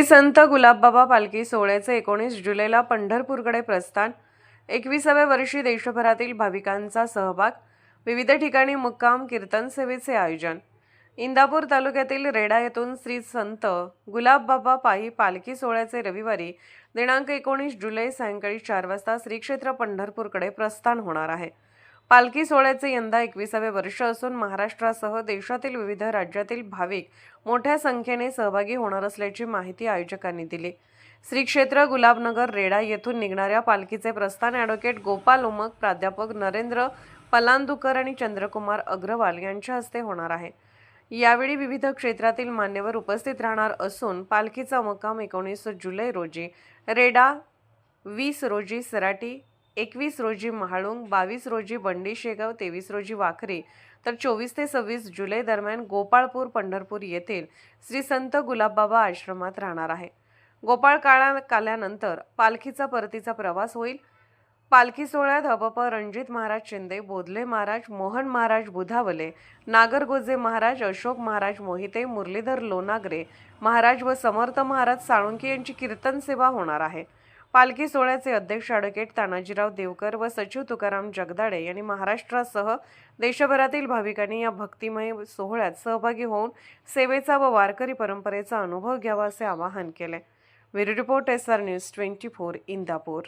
संत गुलाबबाबा पालखी सोहळ्याचे 19 जुलैला पंढरपूरकडे प्रस्थान। 21व्या वर्षी देशभरातील भाविकांचा सहभाग। विविध ठिकाणी मुक्काम, कीर्तन सेवेचे आयोजन। इंदापूर तालुक्यातील रेडा येथून श्री संत गुलाबबाबा पायी पालखी सोहळ्याचे रविवारी दिनांक 19 जुलै सायंकाळी 4 वाजता श्री क्षेत्र पंढरपूरकडे प्रस्थान होणार आहे। पालखी सोहळ्याचे यंदा 21वे वर्ष असून महाराष्ट्रासह देशातील विविध राज्यातील भाविक मोठ्या संख्येने सहभागी होणार असल्याची माहिती आयोजकांनी दिली। श्री क्षेत्र गुलाबनगर रेडा येथून निघणाऱ्या पालखीचे प्रस्थान ॲडव्होकेट गोपाल उमक, प्राध्यापक नरेंद्र पलांदुकर आणि चंद्रकुमार अग्रवाल यांच्या हस्ते होणार आहे। यावेळी विविध क्षेत्रातील मान्यवर उपस्थित राहणार असून पालखीचा मुक्काम 19 जुलै रोजी रेडा, 20 रोजी सराटी, 21 रोजी महाळुंग, 22 रोजी बंडी शेगाव, 23 रोजी वाखरी तर 24 ते 26 जुलै दरम्यान गोपाळपूर पंढरपूर येथील श्री संत गुलाबबाबा आश्रमात राहणार आहे। गोपाळ काल्यानंतर पालखीचा परतीचा प्रवास होईल। पालखी सोहळ्यात हबप रणजित महाराज शिंदे, बोधले महाराज, मोहन महाराज बुधावले, नागरगोजे महाराज, अशोक महाराज मोहिते, मुरलीधर लोनागरे महाराज व समर्थ महाराज साळुंके यांची कीर्तन सेवा होणार आहे। पालखी सोहळ्याचे अध्यक्ष ॲडव्होकेट तानाजीराव देवकर व सचिव तुकाराम जगदाळे यांनी महाराष्ट्रासह देशभरातील भाविकांनी या भक्तिमय सोहळ्यात सहभागी होऊन सेवेचा व वारकरी परंपरेचा अनुभव घ्यावा असे आवाहन केले। Bureau report SR news 24 Indapur.